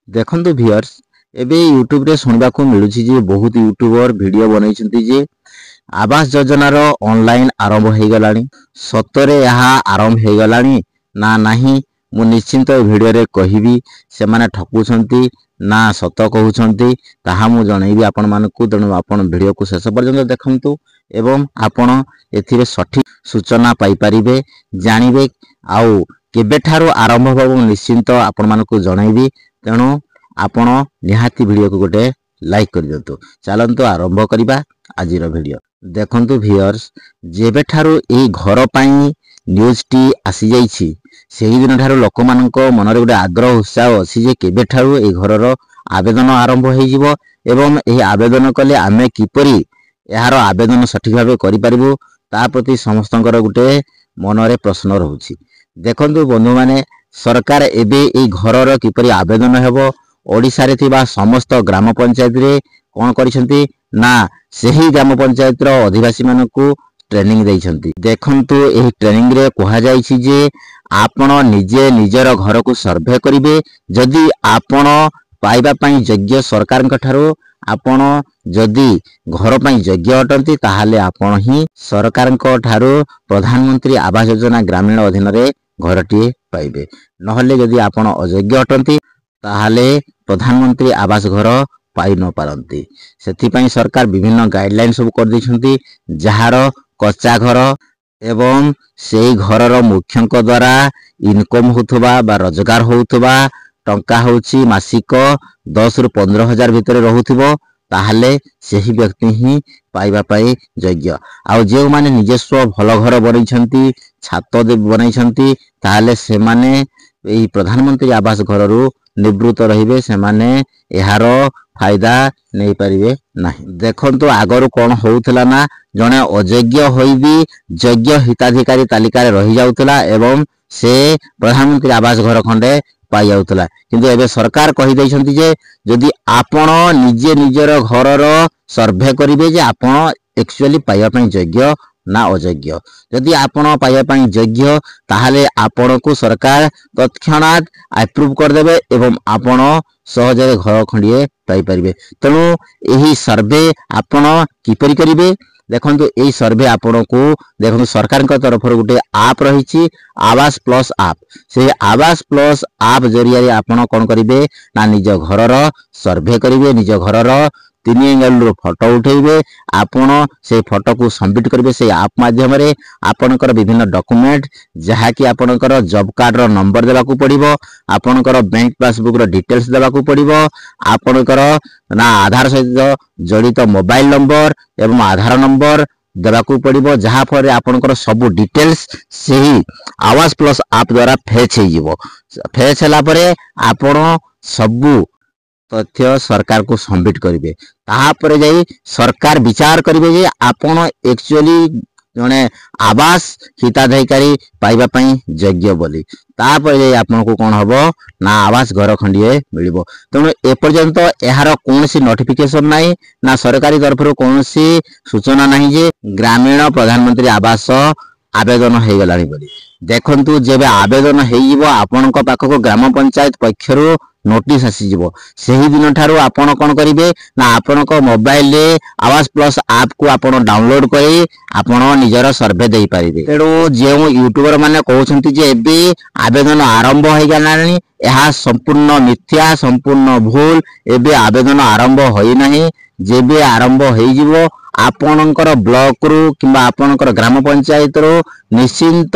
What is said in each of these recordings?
देखंतु व्यूअर्स एबे यूट्यूब रे सुनबा को मिलुछि जे बहुत यूट्यूबर वीडियो बनैछंती जे आवास योजना रो ऑनलाइन आरंभ हो गलानी। सतरे यहाँ आरंभ हो गलानी ना नहीं मु निश्चिंत वीडियो रे कहिबी से माने ठकुछंती ना सत कहउछंती ताहा मु जणैबी आपण मानकू। तेणु आपण वीडियो को शेष पर्यंत देखंतु एवं आपण एथिरे सठिक सूचना पाई परिबे जानिबे आउ केबेठारो आरंभ होबो निश्चिंत आपण मानकू जणैबी। तेणु आपण निहाती वीडियो को गोटे लाइक कर दियंतु। चलंतु आरंभ करिबा आजिर वीडियो। देखंतु व्यूअर्स जेबे ठारो ए घर पई न्यूज टी आसी जाईछि सेही दिन ठारो लोक मानको मन रे गोटे आग्रह उत्साह अछि जे केबे ठारो ए घरर आवेदन आरंभ होई जिवो एवं एही आवेदन कले आमे किपरि एहार आवेदन सठिक भाबे करि परिबो ता प्रति समस्तंकर गोटे मन रे प्रश्न रहउछि। देखंतु बंधु माने सरकार एबे ए घरर किपरि आवेदन हेबो ओडिसा रे थिबा समस्त ग्राम पंचायत रे कोन करिसंती ना सेही ग्राम पंचायत रो अधिवासी मानकू ट्रेनिंग दैछंती। देखंतु एही ट्रेनिंग रे कहा जाईछि जे आपण निजे निजर घर को सर्वे करिवे जदि आपण पाइबा पई योग्य सरकार ठारो आपण जदि घर पई योग्य अटंती ताहाले आपण ही सरकार ठारो प्रधानमंत्री आवास योजना ग्रामीण अधीन रे घरटी पाइबे। नहले जदि आपण अयोग्य अटंती ताहाले प्रधानमंत्री आवास घर पाई न पारंती। सेथि पई सरकार विभिन्न गाइडलाइन सब कर दैछंती जहार कच्चा घर एवं सेही घरर मुख्यंक द्वारा इनकम होथबा बा रोजगार होथबा टंका होछि मासिक 10 रु 15 हजार भितर रहउथिबो ताहाले सेही व्यक्ति ही पाइबा पाई योग्य। आउ जे माने निजस्व भल घर बनैछंती छात बनैछंती ताहाले से माने एही प्रधानमंत्री आवास घर रु निवृत्त रहिबे से माने एहार फायदा नहीं पारिबे नाही। देखंतु आगरु कोन होउथला ना जने अयोग्य होइबी योग्य हिताधिकारी तालिका रे रहि जाउतला एवं से प्रधानमंत्री आवास घर खंडे पाई जाउतला। किंतु एबे सरकार कहि दैछंती जे जदि आपण निजे निजर घरर सर्वे करिवे जे आपण एक्चुअली पाइबा पई योग्य ना अयोग्य। जदि आपण पाइबा पई योग्य ताहाले आपण को सरकार तत्क्षणात अप्रूव कर देबे एवं आपण सहजरे घर खंडिए पाई परिबे। तेणु एही सर्वे आपण किपरि करिवे देखंतु एही सर्वे आपण को देखंतु सरकार के तरफ गोटे आप रहिछि आवास प्लस आप। से आवास प्लस आप जरिया रे आपण कोन करिवे ना निज घरर सर्वे करिवे निज घरर 3 एंगल रो फोटो उठेइबे आपण से फोटो को सबमिट करिवे से आप माध्यम रे आपनकर विभिन्न डॉक्यूमेंट जहा कि आपनकर जॉब कार्ड रो नंबर देबा को पड़िबो आपनकर बैंक पासबुक रो डिटेल्स देबा को पड़िबो आपनकर ना आधार सहित जड़ित मोबाइल नंबर एवं आधार नंबर देबा को पड़िबो जहा पर आपनकर सब डिटेल्स सेही आवास प्लस आप द्वारा फेच हे जिवो। फेच हला परे आपण सब तथ्य सरकार को सबमिट करिवे ताहापर जाई सरकार विचार करिवे जे आपण एक्चुअली जने आवास हिताधिकारी पाइबा पई योग्य बोली तापर जाई आपण को कोन हबो ना आवास घर खंडिए मिलिबो। तेणु ए पर्यंत एहार कोनसी नोटिफिकेशन नाही ना सरकारी तरफ रो कोनसी सूचना नाही जे ग्रामीण प्रधानमंत्री आवास आवेदन हो गलानी बोली। देखंतु जेबे आवेदन हेइबो आपनक पाखको ग्राम पंचायत पक्षरु नोटिस आसी जिवो सेही दिन ठारो आपण कोन करिवे ना आपनक मोबाइल रे आवास प्लस ऐप को आपण डाउनलोड करी आपण निजर सर्वे देई परिबे। तेणु जे यूट्यूबर माने कहउछंती जे एबे आवेदन आरंभ हो गलानी एहा संपूर्ण मिथ्या संपूर्ण भूल। एबे आवेदन आरंभ होई नाही जेबे आरंभ होई जिवो आपनकर ब्लॉक रु किबा आपनकर ग्राम पंचायत रो निश्चिंत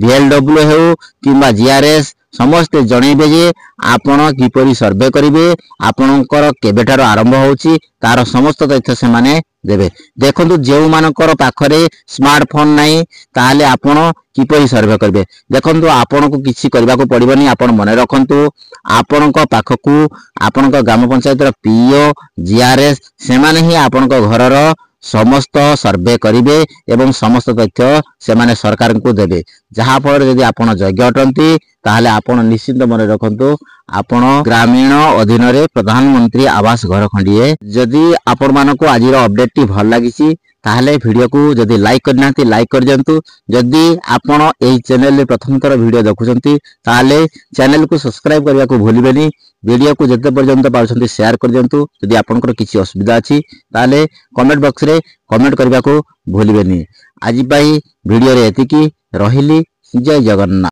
VLW हेउ किबा GRS समस्त जणैबे जे आपण किपरि सर्वे करिवे आपनकर केबेठार आरंभ होउची तार समस्त तथ्य से माने देबे। देखंतु जेउ मानकर पाखरे स्मार्टफोन नाही ताले आपण किपरि सर्वे करिवे। देखंतु आपण को किछि करबा को पड़िबनी आपण मने रखंतु आपनक पाखकू आपनक ग्राम पंचायत रो PO GRS से माने ही आपनक घरर समस्त सर्वे करिवे एवं समस्त तथ्य से माने सरकार को देबे जहा फल यदि आपण योग्य अटंती ताहाले आपण निश्चिंत मन रखंतु आपण ग्रामीण अधीन रे प्रधानमंत्री आवास घर खंडिए। जदि आपण मानको आजिर अपडेट टी भल लागिछि ताहाले वीडियो को जदि लाइक करनांती लाइक कर दियंतु। जदि आपण एही चैनल रे प्रथम थर वीडियो देखुचंती ताहाले चैनल को सब्सक्राइब करबा को भूलिबेनी वीडियो को जिते पर्यंत पार्छन्ती शेयर कर दियंतु। यदि आपनकर किछि असुविधा अछि ताले कमेंट बॉक्स रे कमेंट करबा को भूलिबेनी। आज पई वीडियो रे एतिकी रहिली। जय जगन्नाथ।